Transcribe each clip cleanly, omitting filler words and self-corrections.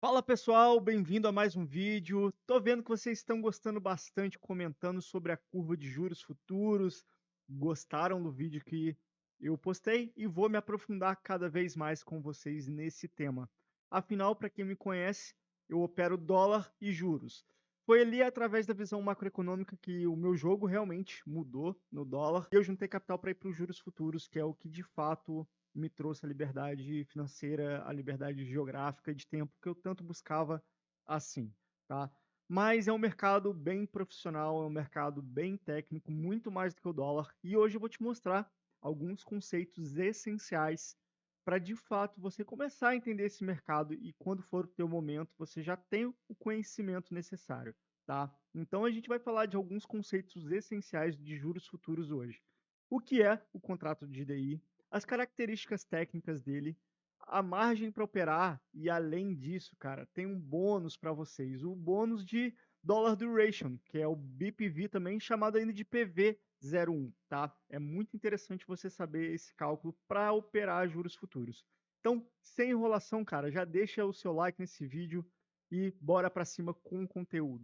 Fala pessoal, bem-vindo a mais um vídeo. Tô vendo que vocês estão gostando bastante, comentando sobre a curva de juros futuros. Gostaram do vídeo que eu postei e vou me aprofundar cada vez mais com vocês nesse tema. Afinal, para quem me conhece, eu opero dólar e juros. Foi ali através da visão macroeconômica que o meu jogo realmente mudou no dólar e eu juntei capital para ir para os juros futuros, que é o que de fato me trouxe a liberdade financeira, a liberdade geográfica e de tempo que eu tanto buscava assim, tá? Mas é um mercado bem profissional, é um mercado bem técnico, muito mais do que o dólar. E hoje eu vou te mostrar alguns conceitos essenciais para de fato você começar a entender esse mercado e quando for o teu momento, você já tem o conhecimento necessário, tá? Então a gente vai falar de alguns conceitos essenciais de juros futuros hoje. O que é o contrato de DI? As características técnicas dele, a margem para operar e além disso, cara, tem um bônus para vocês, o bônus de Dollar Duration, que é o BPV também chamado ainda de PV01, tá? É muito interessante você saber esse cálculo para operar juros futuros. Então, sem enrolação, cara, já deixa o seu like nesse vídeo e bora para cima com o conteúdo.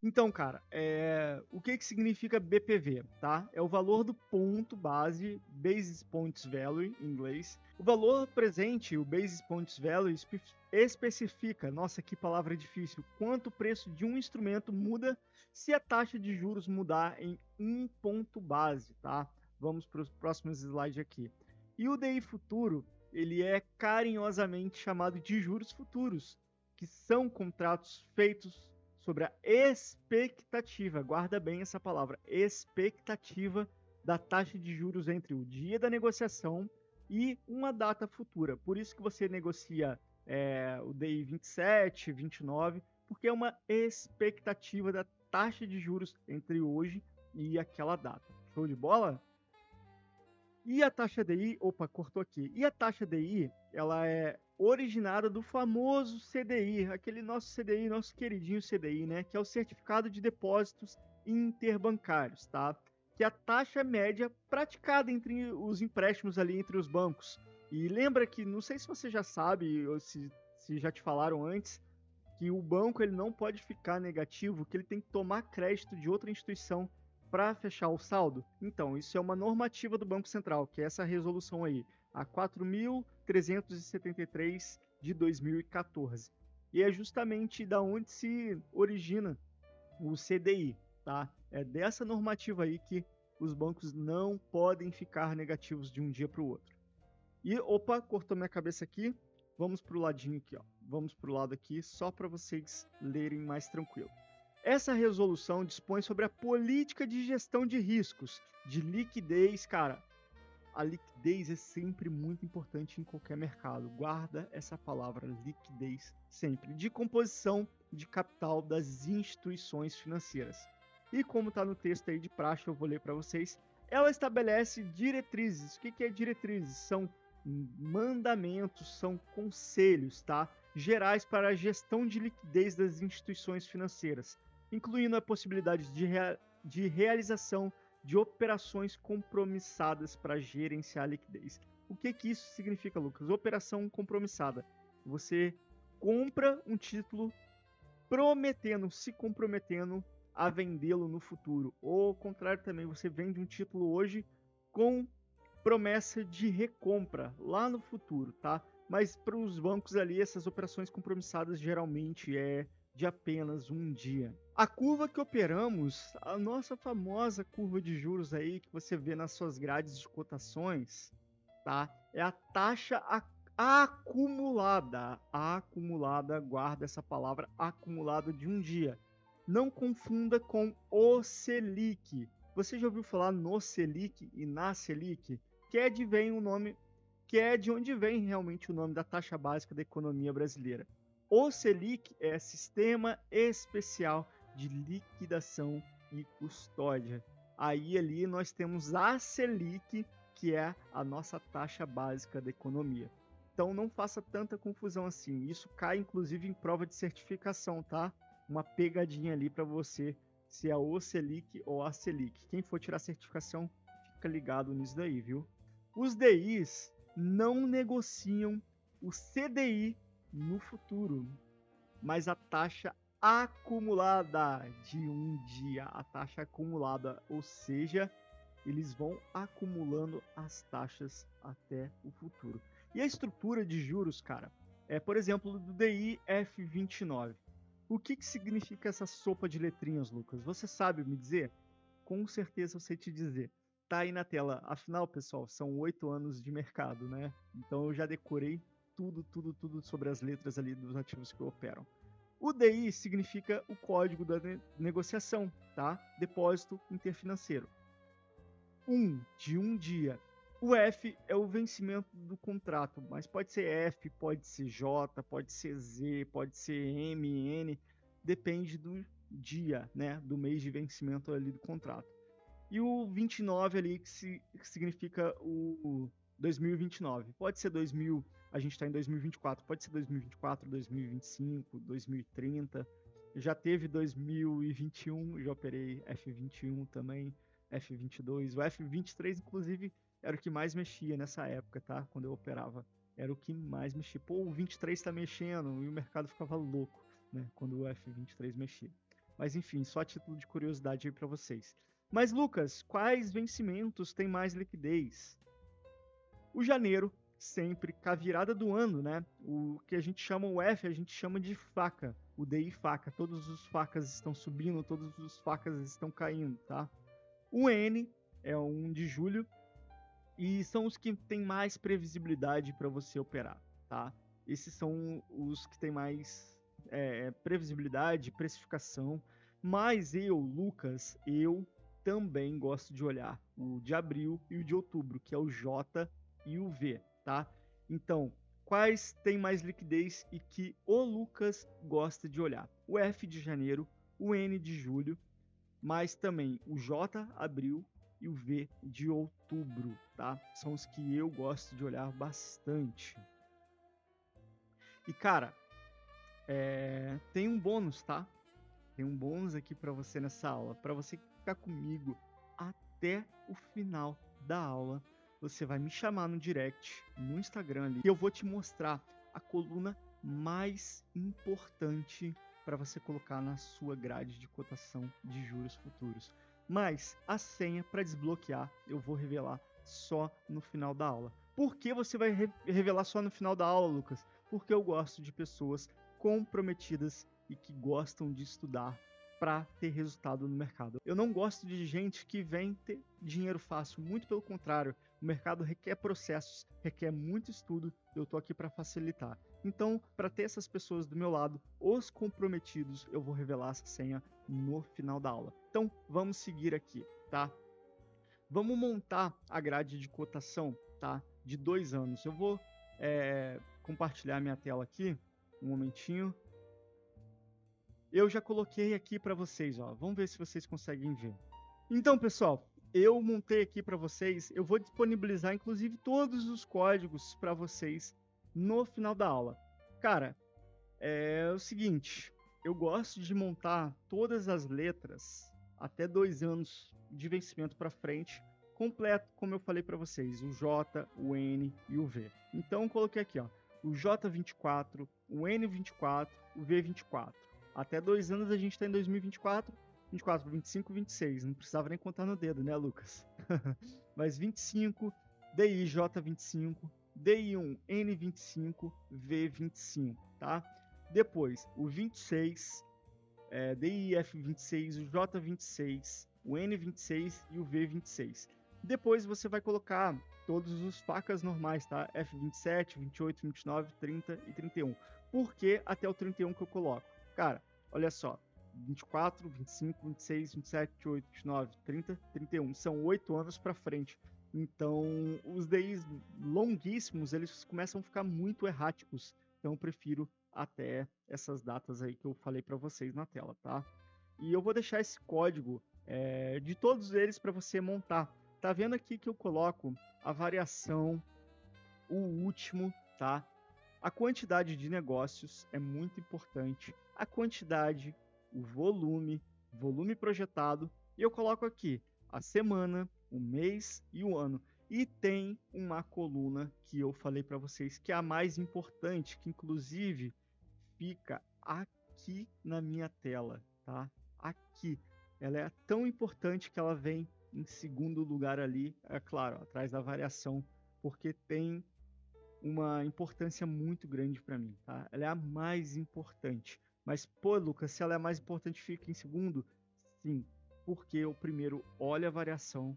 Então, cara, o que que significa BPV, tá? É o valor do ponto base, Basis Points Value, em inglês. O valor presente, o Basis Points Value, especifica, nossa, que palavra difícil, quanto o preço de um instrumento muda se a taxa de juros mudar em um ponto base, tá? Vamos para os próximos slides aqui. E o DI futuro, ele é carinhosamente chamado de juros futuros, que são contratos feitos sobre a expectativa, guarda bem essa palavra, expectativa da taxa de juros entre o dia da negociação e uma data futura. Por isso que você negocia o DI 27, 29, porque é uma expectativa da taxa de juros entre hoje e aquela data. Show de bola? E a taxa DI, opa, cortou aqui. E a taxa DI, ela é originada do famoso CDI, aquele nosso CDI, nosso queridinho CDI, né? Que é o Certificado de Depósitos Interbancários, tá? Que é a taxa média praticada entre os empréstimos ali entre os bancos. E lembra que, não sei se você já sabe, ou se já te falaram antes, que o banco ele não pode ficar negativo, que ele tem que tomar crédito de outra instituição para fechar o saldo. Então, isso é uma normativa do Banco Central, que é essa resolução aí, a 4.373 de 2014. E é justamente da onde se origina o CDI, tá? É dessa normativa aí que os bancos não podem ficar negativos de um dia para o outro. E, opa, cortou minha cabeça aqui. Vamos para o ladinho aqui, ó. Vamos para o lado aqui, só para vocês lerem mais tranquilo. Essa resolução dispõe sobre a política de gestão de riscos, de liquidez, cara. A liquidez é sempre muito importante em qualquer mercado. Guarda essa palavra, liquidez, sempre. De composição de capital das instituições financeiras. E como está no texto aí de praxe, eu vou ler para vocês. Ela estabelece diretrizes. O que é diretrizes? São mandamentos, são conselhos, tá? Gerais para a gestão de liquidez das instituições financeiras, incluindo a possibilidade de realização de operações compromissadas para gerenciar a liquidez. O que que isso significa, Lucas? Operação compromissada. Você compra um título prometendo, se comprometendo a vendê-lo no futuro. Ou ao contrário também, você vende um título hoje com promessa de recompra lá no futuro, tá? Mas para os bancos ali, essas operações compromissadas geralmente é de apenas um dia. A curva que operamos, a nossa famosa curva de juros aí que você vê nas suas grades de cotações, tá? É a taxa acumulada. A acumulada, guarda essa palavra, acumulada de um dia. Não confunda com o Selic. Você já ouviu falar no Selic e na Selic? Que é de vem o nome, que é de onde vem realmente o nome da taxa básica da economia brasileira. O Selic é Sistema Especial de Liquidação e Custódia. Aí ali nós temos a Selic, que é a nossa taxa básica da economia. Então não faça tanta confusão assim. Isso cai inclusive em prova de certificação, tá? Uma pegadinha ali para você se é o Selic ou a Selic. Quem for tirar certificação, fica ligado nisso daí, viu? Os DIs não negociam o CDI no futuro, mas a taxa acumulada de um dia, a taxa acumulada, ou seja, eles vão acumulando as taxas até o futuro. E a estrutura de juros, cara, por exemplo, do DI F29. O que significa essa sopa de letrinhas, Lucas? Você sabe me dizer? Com certeza eu sei te dizer. Tá aí na tela. Afinal, pessoal, são 8 anos de mercado, né? Então eu já decorei tudo sobre as letras ali dos ativos que operam. O DI significa o código da negociação, tá? Depósito interfinanceiro. De um dia. O F é o vencimento do contrato, mas pode ser F, pode ser J, pode ser Z, pode ser M, N, depende do dia, né, do mês de vencimento ali do contrato. E o 29 ali que significa o 2029. Pode ser 2000, a gente está em 2024, pode ser 2024, 2025, 2030. Já teve 2021, já operei F21 também, F22. O F23, inclusive, era o que mais mexia nessa época, tá? Quando eu operava. Era o que mais mexia. Pô, o 23 tá mexendo e o mercado ficava louco, né? Quando o F23 mexia. Mas enfim, só a título de curiosidade aí para vocês. Mas Lucas, quais vencimentos têm mais liquidez? O janeiro, sempre com a virada do ano, né? O que a gente chama o F, a gente chama de faca. O DI faca. Todos os facas estão subindo, todos os facas estão caindo, tá? O N é o 1 de julho e são os que têm mais previsibilidade para você operar, tá? Esses são os que têm mais previsibilidade, precificação. Mas eu, Lucas, eu também gosto de olhar o de abril e o de outubro, que é o J e o V, tá? Então, quais têm mais liquidez e que o Lucas gosta de olhar? O F de janeiro, o N de julho, mas também o J abril e o V de outubro, tá? São os que eu gosto de olhar bastante. E cara, tem um bônus, tá? Tem um bônus aqui para você nessa aula, para você ficar comigo até o final da aula. Você vai me chamar no direct, no Instagram ali, e eu vou te mostrar a coluna mais importante para você colocar na sua grade de cotação de juros futuros. Mas a senha para desbloquear eu vou revelar só no final da aula. Por que você vai revelar só no final da aula, Lucas? Porque eu gosto de pessoas comprometidas e que gostam de estudar para ter resultado no mercado. Eu não gosto de gente que vem ter dinheiro fácil, muito pelo contrário. O mercado requer processos, requer muito estudo, eu tô aqui para facilitar. Então, para ter essas pessoas do meu lado, os comprometidos, eu vou revelar essa senha no final da aula. Então, vamos seguir aqui, tá? Vamos montar a grade de cotação, tá? De 2 anos. Eu vou compartilhar minha tela aqui, um momentinho. Eu já coloquei aqui para vocês, ó. Vamos ver se vocês conseguem ver. Então, pessoal, eu montei aqui para vocês. Eu vou disponibilizar, inclusive, todos os códigos para vocês no final da aula. Cara, é o seguinte. Eu gosto de montar todas as letras até 2 anos de vencimento para frente, completo, como eu falei para vocês, o J, o N e o V. Então, eu coloquei aqui, ó, o J24, o N24, o V24. Até 2 anos a gente está em 2024, 24, 25, 26. Não precisava nem contar no dedo, né, Lucas? Mas 25, DI J25, DI1 N25, V25, tá? Depois, o 26, DI F26, o J26, o N26 e o V26. Depois você vai colocar todos os facas normais, tá? F27, 28, 29, 30 e 31. Por que até o 31 que eu coloco? Cara, olha só, 24, 25, 26, 27, 28, 29, 30, 31. São 8 anos para frente. Então, os DIs longuíssimos, eles começam a ficar muito erráticos. Então, eu prefiro até essas datas aí que eu falei para vocês na tela, tá? E eu vou deixar esse código de todos eles para você montar. Tá vendo aqui que eu coloco a variação, o último, tá? A quantidade de negócios é muito importante. A quantidade, o volume projetado. E eu coloco aqui a semana, o mês e o ano. E tem uma coluna que eu falei para vocês que é a mais importante, que inclusive fica aqui na minha tela, tá? Aqui. Ela é tão importante que ela vem em segundo lugar ali, é claro, atrás da variação, porque tem uma importância muito grande para mim, tá? Ela é a mais importante. Mas, pô, Lucas, se ela é a mais importante, fica em segundo? Sim, porque eu primeiro olho a variação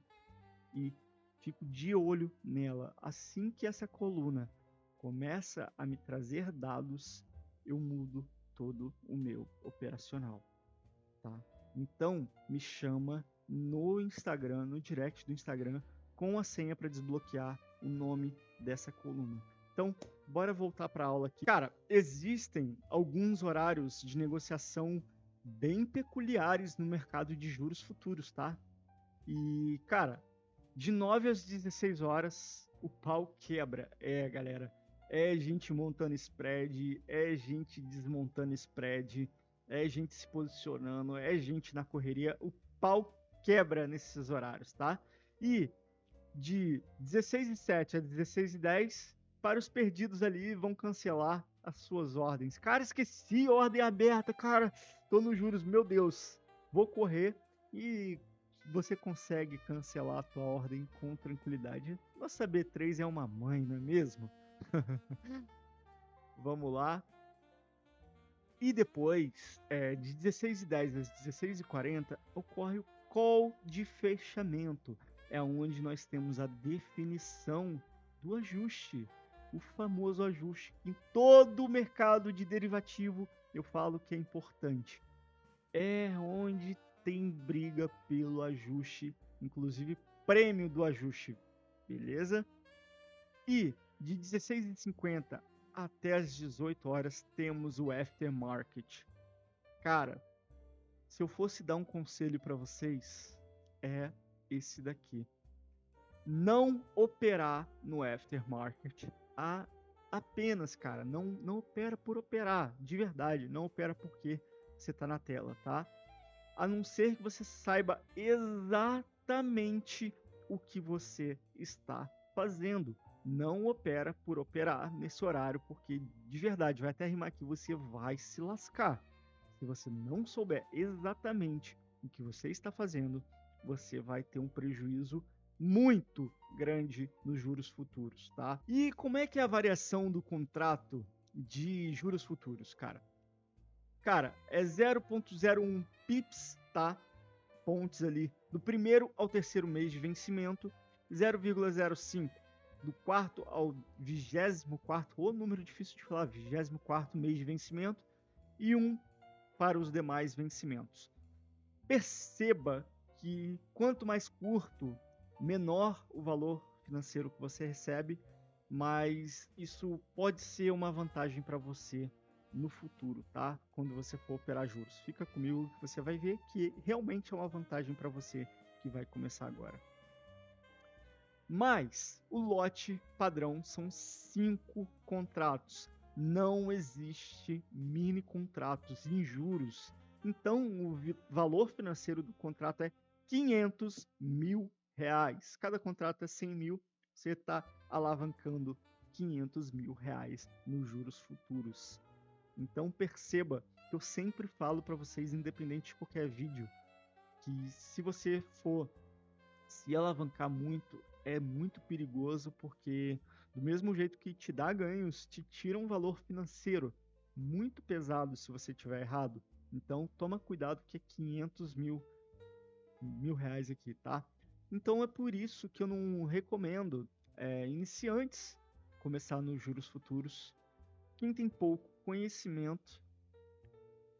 e fico de olho nela. Assim que essa coluna começa a me trazer dados, eu mudo todo o meu operacional, tá? Então, me chama no Instagram, no direct do Instagram, com a senha para desbloquear o nome dessa coluna. Então, bora voltar para a aula aqui. Cara, existem alguns horários de negociação bem peculiares no mercado de juros futuros, tá? E, cara, de 9 às 16 horas, o pau quebra. É, galera, é gente montando spread, é gente desmontando spread, é gente se posicionando, é gente na correria. O pau quebra nesses horários, tá? E de 16h07 a 16h10, para os perdidos ali, vão cancelar as suas ordens. Cara, esqueci ordem aberta, cara. Tô nos juros, meu Deus. Vou correr e você consegue cancelar a tua ordem com tranquilidade. Nossa B3 é uma mãe, não é mesmo? Vamos lá. E depois, de 16h10 às 16h40, ocorre o call de fechamento. É onde nós temos a definição do ajuste, o famoso ajuste. Em todo o mercado de derivativo, eu falo que é importante. É onde tem briga pelo ajuste, inclusive prêmio do ajuste, beleza? E de 16h50 até as 18 horas temos o aftermarket. Cara, se eu fosse dar um conselho para vocês, é esse daqui. Não operar no aftermarket. Apenas, cara, não opera por operar, de verdade, não opera porque você tá na tela, tá? A não ser que você saiba exatamente o que você está fazendo. Não opera por operar nesse horário, porque de verdade vai até rimar que você vai se lascar. Se você não souber exatamente o que você está fazendo, você vai ter um prejuízo muito grande nos juros futuros, tá? E como é que é a variação do contrato de juros futuros, cara? Cara, é 0,01 pips, tá? Pontos ali do primeiro ao terceiro mês de vencimento, 0,05 do quarto ao 24º, ou número difícil de falar, 24º mês de vencimento, e 1 para os demais vencimentos. Perceba que quanto mais curto, menor o valor financeiro que você recebe, mas isso pode ser uma vantagem para você no futuro, tá? Quando você for operar juros. Fica comigo que você vai ver que realmente é uma vantagem para você que vai começar agora. Mas o lote padrão são 5 contratos. Não existe mini contratos em juros. Então o valor financeiro do contrato é 500 mil reais. Cada contrato é 100 mil. Você está alavancando 500 mil reais nos juros futuros. Então perceba que eu sempre falo para vocês, independente de qualquer vídeo, que se você for se alavancar muito, é muito perigoso, porque do mesmo jeito que te dá ganhos, te tira um valor financeiro muito pesado se você tiver errado. Então toma cuidado que é 500 mil reais aqui, tá? Então é por isso que eu não recomendo iniciantes começar nos juros futuros, quem tem pouco conhecimento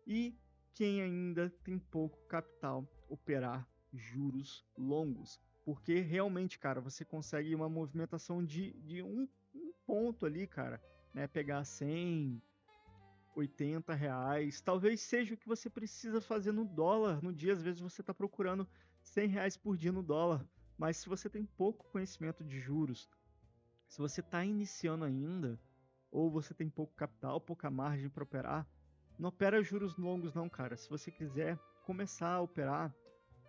e quem ainda tem pouco capital operar juros longos, porque realmente, cara, você consegue uma movimentação de um ponto ali, cara, né? Pegar 100, 80 reais, talvez seja o que você precisa fazer no dólar no dia. Às vezes você está procurando 100 reais por dia no dólar, mas se você tem pouco conhecimento de juros, se você está iniciando ainda, ou você tem pouco capital, pouca margem para operar, não opera juros longos não, cara. Se você quiser começar a operar,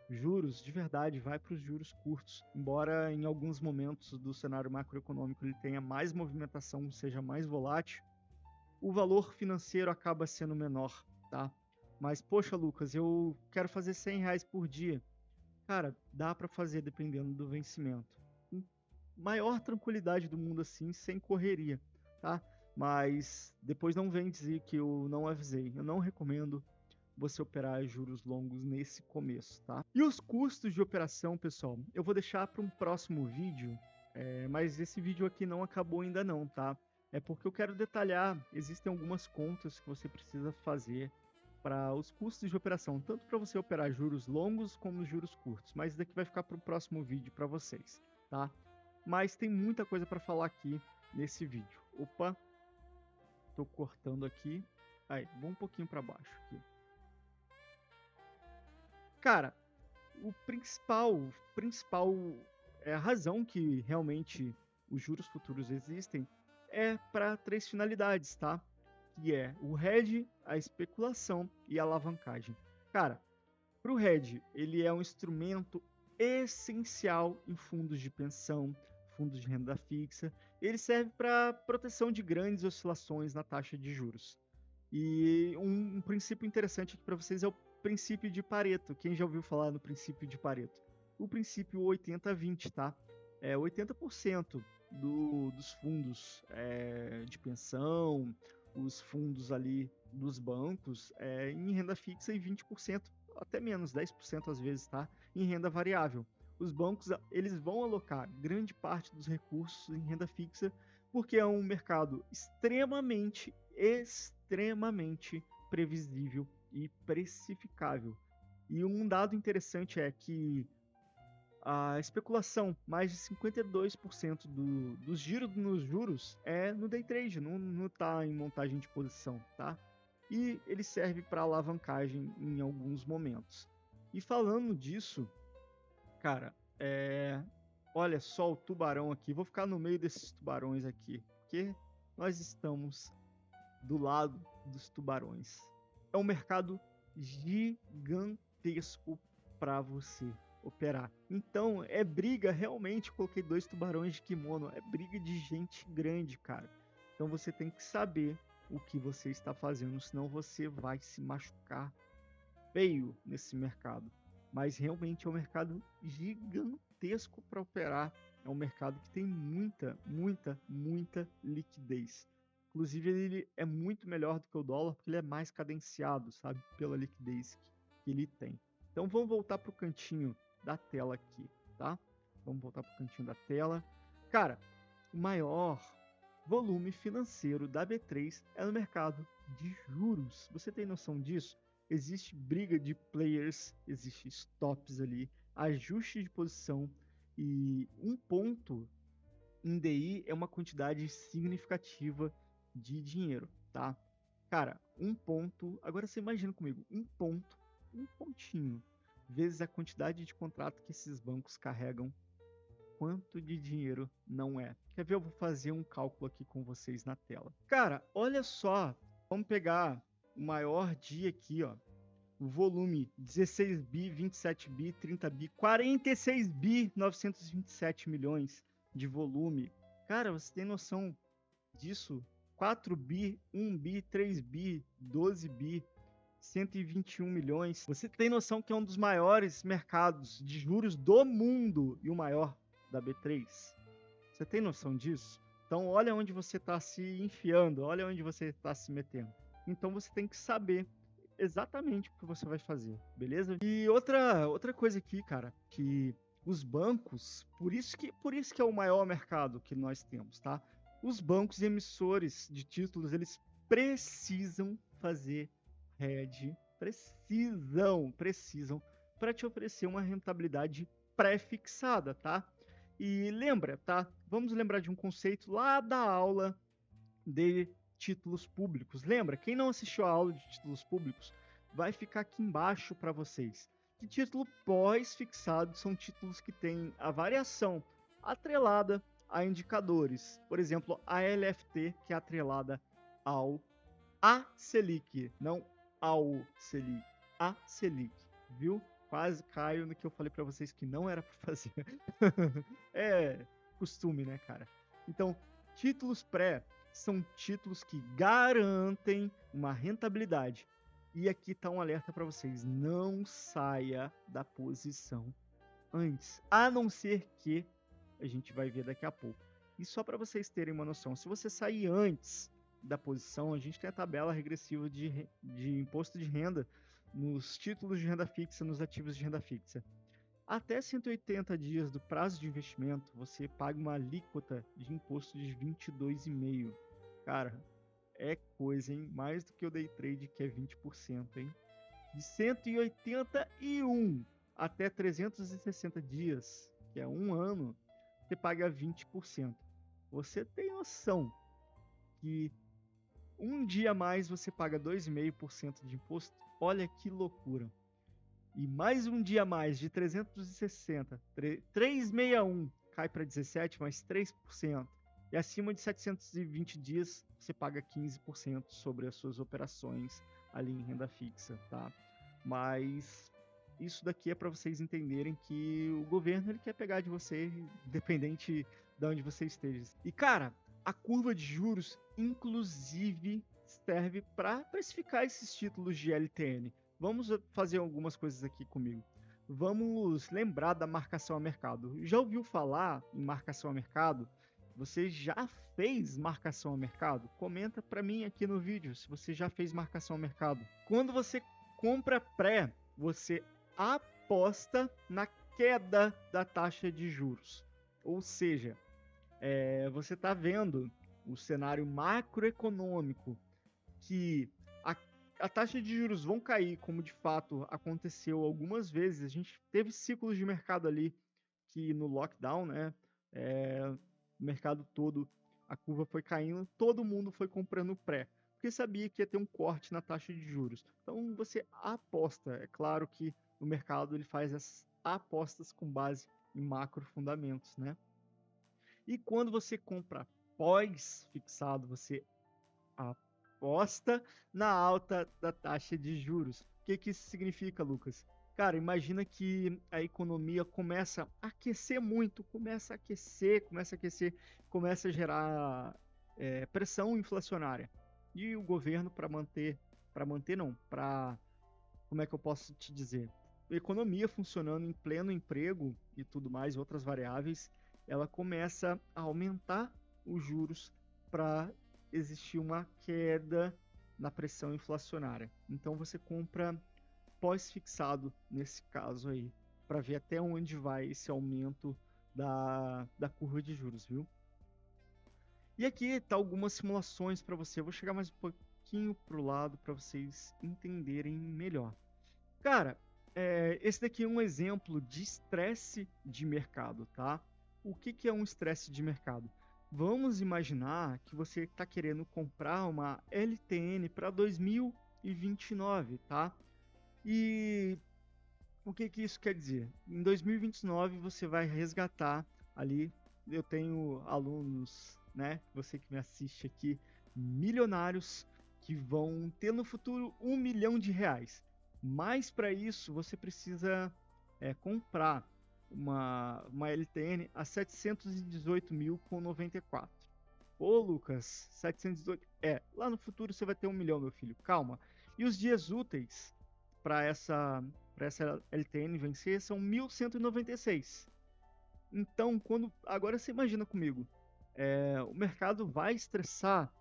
juros, de verdade, vai para os juros curtos. Embora em alguns momentos do cenário macroeconômico ele tenha mais movimentação, seja mais volátil, o valor financeiro acaba sendo menor, tá? Mas, poxa, Lucas, eu quero fazer R$ 100 por dia. Cara, dá para fazer dependendo do vencimento. Com maior tranquilidade do mundo assim, sem correria, tá? Mas depois não vem dizer que eu não avisei. Eu não recomendo você operar juros longos nesse começo, tá? E os custos de operação, pessoal, eu vou deixar para um próximo vídeo, mas esse vídeo aqui não acabou ainda não, tá? É porque eu quero detalhar, existem algumas contas que você precisa fazer para os custos de operação, tanto para você operar juros longos como juros curtos, mas isso daqui vai ficar para o próximo vídeo para vocês, tá? Mas tem muita coisa para falar aqui nesse vídeo. Opa, tô cortando aqui. Aí, vou um pouquinho para baixo aqui. Cara, o principal a razão que realmente os juros futuros existem é para 3 finalidades, tá? Que é o hedge, a especulação e a alavancagem. Cara, para o hedge, ele é um instrumento essencial em fundos de pensão, fundos de renda fixa. Ele serve para proteção de grandes oscilações na taxa de juros. E um princípio interessante aqui para vocês é o princípio de Pareto. Quem já ouviu falar no princípio de Pareto? O princípio 80-20, tá? 80% dos fundos de pensão, os fundos ali dos bancos em renda fixa e 20%, até menos, 10% às vezes, tá? Em renda variável. Os bancos eles vão alocar grande parte dos recursos em renda fixa porque é um mercado extremamente previsível e precificável. E um dado interessante é que a especulação, mais de 52% dos giros nos juros é no day trade, não está em montagem de posição, tá? E ele serve para alavancagem em alguns momentos. E falando disso, cara, olha só o tubarão aqui. Vou ficar no meio desses tubarões aqui, porque nós estamos do lado dos tubarões. É um mercado gigantesco para você operar. Então, é briga, realmente, coloquei 2 tubarões de kimono, é briga de gente grande, cara. Então você tem que saber o que você está fazendo, senão você vai se machucar feio nesse mercado. Mas realmente é um mercado gigantesco para operar. É um mercado que tem muita liquidez. Inclusive, ele é muito melhor do que o dólar, porque ele é mais cadenciado, sabe? Pela liquidez que ele tem. Então, vamos voltar para o cantinho da tela aqui, tá? Vamos voltar para o cantinho da tela. Cara, o maior volume financeiro da B3 é no mercado de juros. Você tem noção disso? Existe briga de players, existe stops ali, ajuste de posição e um ponto em DI é uma quantidade significativa de dinheiro, tá? Cara, um ponto, agora você imagina comigo, um pontinho, vezes a quantidade de contrato que esses bancos carregam, quanto de dinheiro não é? Quer ver? Eu vou fazer um cálculo aqui com vocês na tela. Cara, olha só, vamos pegar o maior dia aqui, ó. O volume 16 bi, 27 bi, 30 bi, 46 bi, 927 milhões de volume. Cara, você tem noção disso? 4 bi, 1 bi, 3 bi, 12 bi, 121 milhões. Você tem noção que é um dos maiores mercados de juros do mundo e o maior da B3? Você tem noção disso? Então, olha onde você está se enfiando, olha onde você está se metendo. Então, você tem que saber exatamente o que você vai fazer, beleza? E outra coisa aqui, cara, que os bancos, por isso que é o maior mercado que nós temos, tá? Os bancos e emissores de títulos, eles precisam fazer hedge, precisam para te oferecer uma rentabilidade pré-fixada, tá? E lembra, tá? Vamos lembrar de um conceito lá da aula de títulos públicos. Lembra? Quem não assistiu a aula de títulos públicos, vai ficar aqui embaixo para vocês. Que título pós-fixado são títulos que têm a variação atrelada a indicadores. Por exemplo, a LFT, que é atrelada ao A Selic, não ao Selic, a Selic, viu? quase caio no que eu falei para vocês que não era para fazer. É costume, né, cara? Então, títulos pré são títulos que garantem uma rentabilidade. E aqui tá um alerta para vocês: não saia da posição antes, a não ser que a gente vai ver daqui a pouco. E só para vocês terem uma noção, se você sair antes da posição, a gente tem a tabela regressiva de imposto de renda nos títulos de renda fixa, nos ativos de renda fixa. Até 180 dias do prazo de investimento, você paga uma alíquota de imposto de 22,5%. Cara, é coisa, hein? Mais do que o day trade, que é 20%, hein? De 181 até 360 dias, que é um ano, você paga 20%. Você tem noção que um dia a mais você paga 2,5% de imposto? Olha que loucura. E mais um dia a mais de 360, 361 cai para 17, mais 3%. E acima de 720 dias você paga 15% sobre as suas operações ali em renda fixa, tá? Mas isso daqui é para vocês entenderem que o governo ele quer pegar de você, independente de onde você esteja. E cara, a curva de juros inclusive serve para precificar esses títulos de LTN. Vamos fazer algumas coisas aqui comigo. Vamos lembrar da marcação a mercado. Já ouviu falar em marcação a mercado? Você já fez marcação a mercado? Comenta para mim aqui no vídeo se você já fez marcação a mercado. Quando você compra pré, você aposta na queda da taxa de juros. Ou seja, você está vendo o cenário macroeconômico que a taxa de juros vão cair, como de fato aconteceu algumas vezes. A gente teve ciclos de mercado ali que no lockdown, né, o mercado todo, a curva foi caindo, todo mundo foi comprando pré, porque sabia que ia ter um corte na taxa de juros. Então você aposta, é claro que o mercado ele faz as apostas com base em macro fundamentos, né? E quando você compra pós-fixado, você aposta na alta da taxa de juros. O que isso significa, Lucas? Cara, imagina que a economia começa a aquecer muito, começa a gerar pressão inflacionária. E o governo, como é que eu posso te dizer? A economia funcionando em pleno emprego e tudo mais, outras variáveis, ela começa a aumentar os juros para existir uma queda na pressão inflacionária. Então você compra pós-fixado nesse caso aí, para ver até onde vai esse aumento da curva de juros, viu? E aqui tá algumas simulações para você. Eu vou chegar mais um pouquinho pro lado para vocês entenderem melhor. Cara, esse daqui é um exemplo de estresse de mercado, tá? O que é um estresse de mercado? Vamos imaginar que você está querendo comprar uma LTN para 2029, tá? E o que isso quer dizer? Em 2029 você vai resgatar ali, eu tenho alunos, né, você que me assiste aqui, milionários que vão ter no futuro R$1 milhão. Mas para isso você precisa comprar uma LTN a 718.094. Ô Lucas, 718, lá no futuro você vai ter 1 milhão, meu filho, calma. E os dias úteis para essa LTN vencer são 1.196. Então, agora você imagina comigo, o mercado vai estressar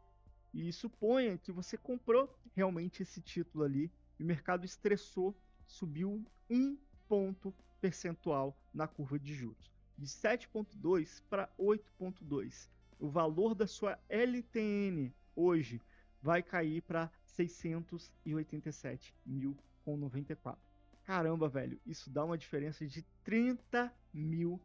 e suponha que você comprou realmente esse título ali e o mercado estressou, subiu 1 ponto percentual na curva de juros, de 7,2 para 8,2. O valor da sua LTN hoje vai cair para 687.094. Caramba, velho, isso dá uma diferença de R$30 mil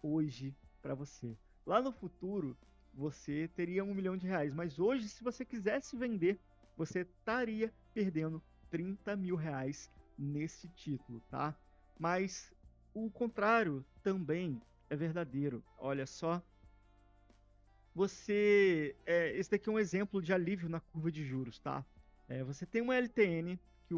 hoje para você. Lá no futuro, você teria R$1 milhão, mas hoje, se você quisesse vender, você estaria perdendo R$30 mil nesse título, tá? Mas o contrário também é verdadeiro. Olha só, esse daqui é um exemplo de alívio na curva de juros, tá? Você tem uma LTN que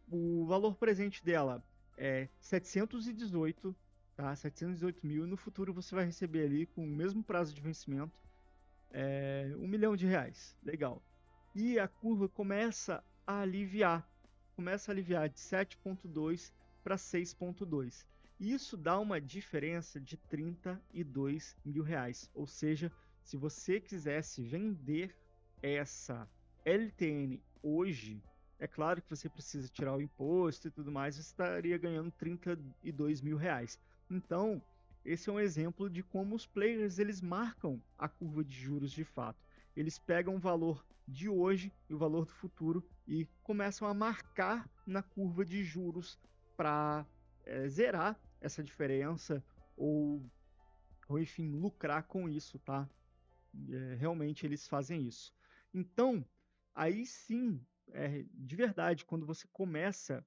o valor presente dela é 718, tá? 718 mil, e no futuro você vai receber ali, com o mesmo prazo de vencimento, R$ 1 milhão. Legal. E a curva começa a aliviar de 7,2 para 6,2. Isso dá uma diferença de R$ 32 mil. Ou seja, se você quisesse vender essa LTN hoje, é claro que você precisa tirar o imposto e tudo mais, você estaria ganhando R$ 32 mil. Então, esse é um exemplo de como os players eles marcam a curva de juros de fato. Eles pegam o valor de hoje e o valor do futuro e começam a marcar na curva de juros para zerar essa diferença ou enfim, lucrar com isso, tá? Realmente eles fazem isso. Então, aí sim, de verdade, quando você começa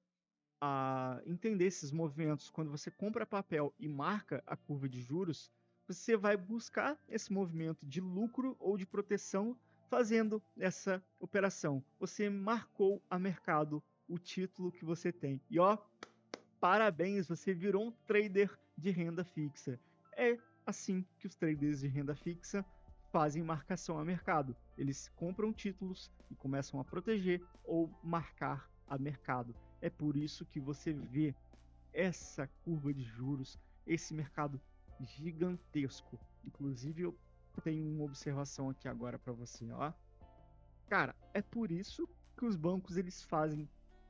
a entender esses movimentos, quando você compra papel e marca a curva de juros, você vai buscar esse movimento de lucro ou de proteção fazendo essa operação. Você marcou a mercado o título que você tem. E ó, parabéns, você virou um trader de renda fixa. É assim que os traders de renda fixa fazem marcação a mercado. Eles compram títulos e começam a proteger ou marcar a mercado. É por isso que você vê essa curva de juros, esse mercado gigantesco. Inclusive, eu tenho uma observação aqui agora para você, ó. Cara, é por isso que os bancos eles fazem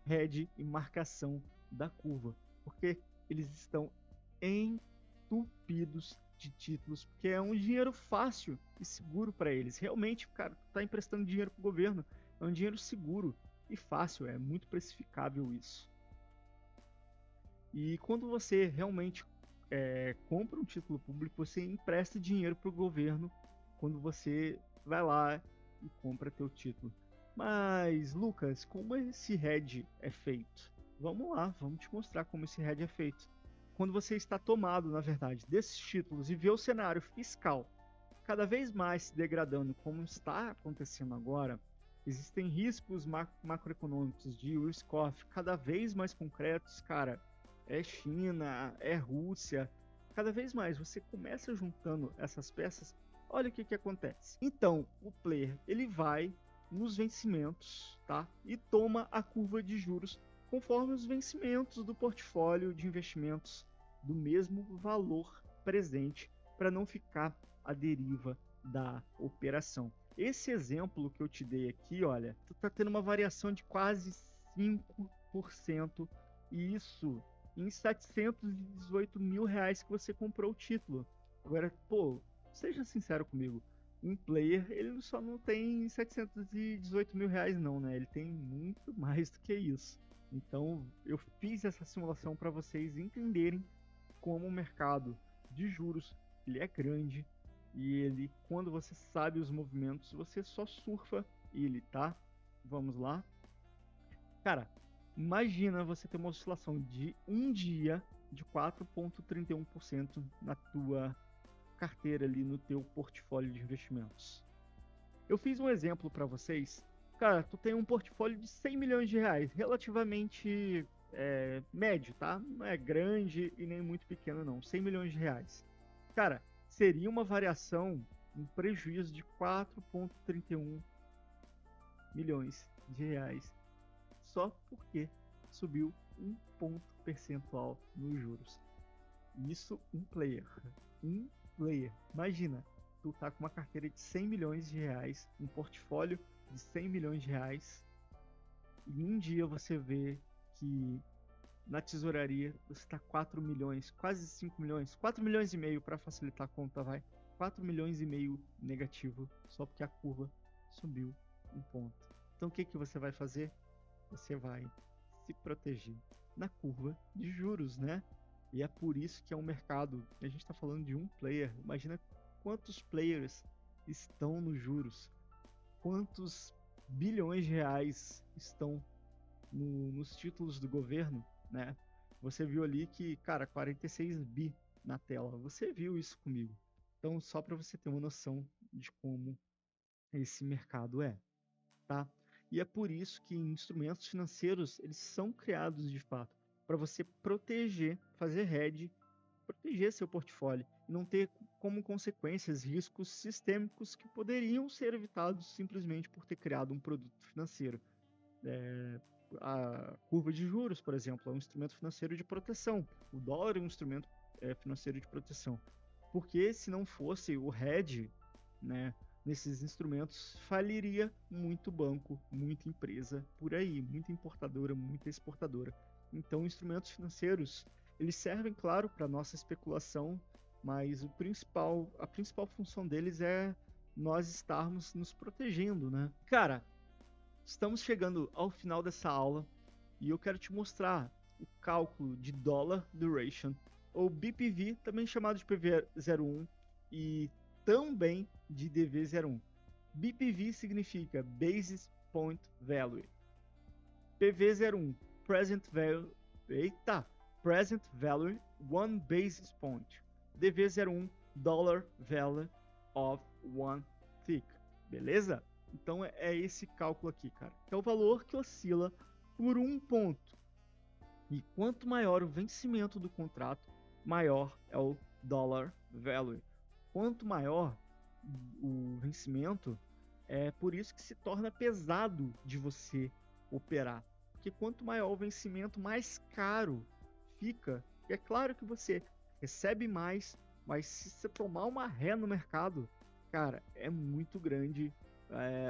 hedge e marcação da curva, porque eles estão entupidos de títulos, porque é um dinheiro fácil e seguro para eles. Realmente, cara, tu tá emprestando dinheiro pro governo, é um dinheiro seguro e fácil, é muito precificável isso. E quando você realmente compra um título público, você empresta dinheiro para o governo quando você vai lá e compra teu título. Mas, Lucas, como esse hedge é feito? Vamos lá, vamos te mostrar como esse hedge é feito. Quando você está tomado, na verdade, desses títulos e vê o cenário fiscal cada vez mais se degradando, como está acontecendo agora, existem riscos macroeconômicos de risk-off cada vez mais concretos, cara. É China, é Rússia, cada vez mais você começa juntando essas peças, olha o que acontece. Então, o player, ele vai nos vencimentos, tá? E toma a curva de juros conforme os vencimentos do portfólio de investimentos do mesmo valor presente, para não ficar à deriva da operação. Esse exemplo que eu te dei aqui, olha, tu tá tendo uma variação de quase 5%, e isso em R$ 718 mil que você comprou o título. Agora, pô, seja sincero comigo, um player, ele só não tem R$ 718 mil não, né? Ele tem muito mais do que isso. Então, eu fiz essa simulação para vocês entenderem como o mercado de juros, ele é grande, e ele, quando você sabe os movimentos, você só surfa ele, tá? Vamos lá. Cara, imagina você ter uma oscilação de um dia de 4,31% na tua carteira ali, no teu portfólio de investimentos. Eu fiz um exemplo para vocês. Cara, tu tem um portfólio de R$ 100 milhões, relativamente médio, tá? Não é grande e nem muito pequeno não, R$ 100 milhões. Cara, seria uma variação, um prejuízo de 4,31 milhões de reais, só porque subiu um ponto percentual nos juros. Isso um player. Imagina, tu tá com uma carteira de R$ 100 milhões, um portfólio de R$ 100 milhões, e um dia você vê que na tesouraria você tá 4 milhões, quase 5 milhões, 4 milhões e meio para facilitar a conta, vai. 4 milhões e meio negativo, só porque a curva subiu um ponto. Então o que você vai fazer? Você vai se proteger na curva de juros, né? E é por isso que é um mercado. A gente está falando de um player. Imagina quantos players estão nos juros, quantos bilhões de reais estão nos títulos do governo, né? Você viu ali que, cara, 46 bi na tela. Você viu isso comigo. Então, só para você ter uma noção de como esse mercado é, tá? E é por isso que instrumentos financeiros, eles são criados de fato para você proteger, fazer hedge, proteger seu portfólio e não ter como consequências riscos sistêmicos que poderiam ser evitados simplesmente por ter criado um produto financeiro. A curva de juros, por exemplo, é um instrumento financeiro de proteção. O dólar é um instrumento financeiro de proteção. Porque se não fosse o hedge, né, nesses instrumentos, faliria muito banco, muita empresa por aí, muita importadora, muita exportadora. Então, instrumentos financeiros, eles servem, claro, para nossa especulação, mas a principal função deles é nós estarmos nos protegendo, né? Cara, estamos chegando ao final dessa aula e eu quero te mostrar o cálculo de Dollar Duration, ou BPV, também chamado de PV01 e também de DV01. BPV significa Basis Point Value. PV01, Present Value 1 Basis Point. DV01, Dollar Value of 1 Tick. Beleza? Então é esse cálculo aqui, cara. Que é o valor que oscila por um ponto. E quanto maior o vencimento do contrato, maior é o dollar value. Quanto maior o vencimento, é por isso que se torna pesado de você operar. Porque quanto maior o vencimento, mais caro fica. E é claro que você recebe mais, mas se você tomar uma ré no mercado, cara, é muito grande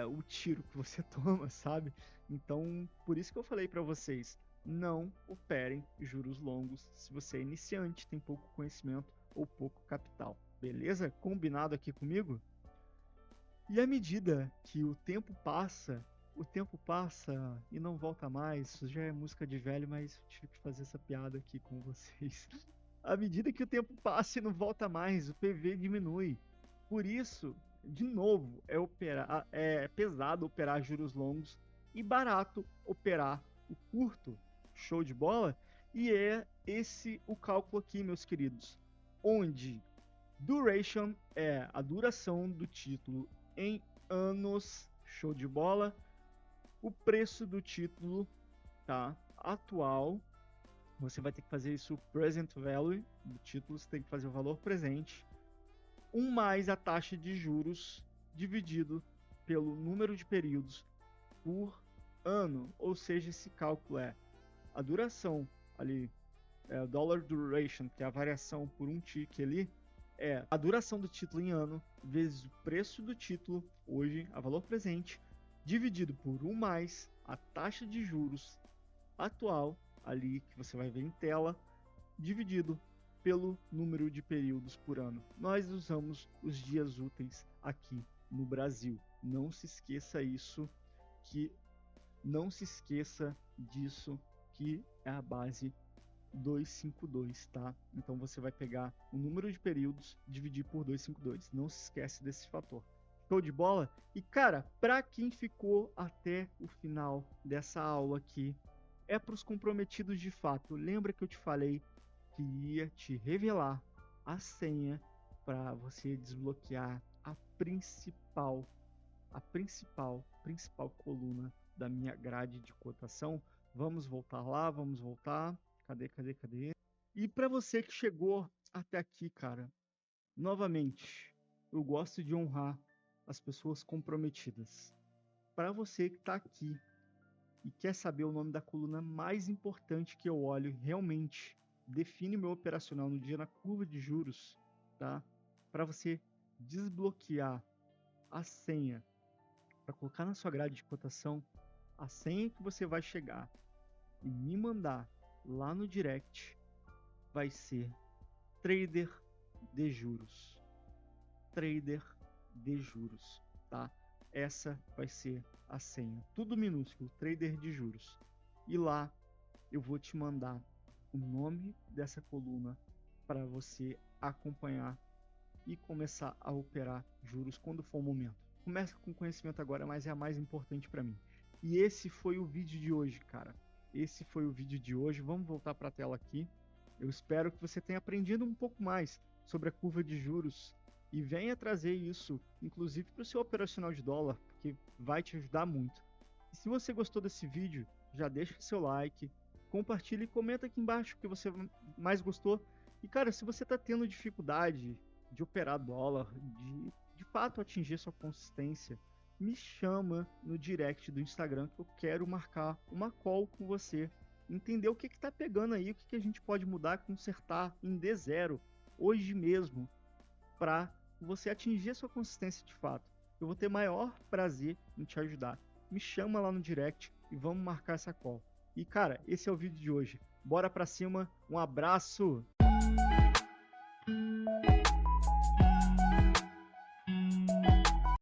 o tiro que você toma, sabe? Então, por isso que eu falei para vocês, não operem juros longos se você é iniciante, tem pouco conhecimento ou pouco capital, beleza? Combinado aqui comigo? E à medida que o tempo passa e não volta mais. Isso já é música de velho, mas eu tive que fazer essa piada aqui com vocês. À medida que o tempo passa e não volta mais, o PV diminui. Por isso, de novo, é pesado operar juros longos e barato operar o curto. Show de bola? E é esse o cálculo aqui, meus queridos, onde duration é a duração do título em anos, show de bola, o preço do título, tá, atual, você vai ter que fazer isso, present value do título, você tem que fazer o valor presente, mais a taxa de juros dividido pelo número de períodos por ano, ou seja, esse cálculo é a duração ali, o dollar duration, que é a variação por um tick ali, é a duração do título em ano vezes o preço do título hoje, a valor presente, dividido por mais a taxa de juros atual ali que você vai ver em tela, dividido pelo número de períodos por ano. Nós usamos os dias úteis aqui no Brasil. Não se esqueça disso, que é a base 252, tá? Então você vai pegar o número de períodos, dividir por 252. Não se esquece desse fator. Show de bola? E cara, para quem ficou até o final dessa aula aqui, é para os comprometidos de fato. Lembra que eu te falei que ia te revelar a senha para você desbloquear a principal coluna da minha grade de cotação. Vamos voltar lá, vamos voltar. Cadê? E para você que chegou até aqui, cara, novamente, eu gosto de honrar as pessoas comprometidas. Para você que está aqui e quer saber o nome da coluna mais importante que eu olho, realmente define meu operacional no dia na curva de juros, tá? Para você desbloquear a senha, para colocar na sua grade de cotação, a senha que você vai chegar e me mandar lá no direct vai ser trader de juros. Trader de juros, tá? Essa vai ser a senha, tudo minúsculo, trader de juros. E lá eu vou te mandar o nome dessa coluna para você acompanhar e começar a operar juros quando for o momento. Começa com conhecimento agora, mas é a mais importante para mim. E esse foi o vídeo de hoje, cara. Esse foi o vídeo de hoje. Vamos voltar para a tela aqui. Eu espero que você tenha aprendido um pouco mais sobre a curva de juros e venha trazer isso, inclusive para o seu operacional de dólar, porque vai te ajudar muito. E se você gostou desse vídeo, já deixa seu like, compartilha e comenta aqui embaixo o que você mais gostou. E cara, se você está tendo dificuldade de operar dólar, de fato atingir sua consistência, me chama no direct do Instagram que eu quero marcar uma call com você, entender o que está pegando aí, o que a gente pode mudar, consertar em D0 hoje mesmo, para você atingir a sua consistência de fato. Eu vou ter maior prazer em te ajudar. Me chama lá no direct e vamos marcar essa call. E cara, esse é o vídeo de hoje. Bora pra cima, um abraço!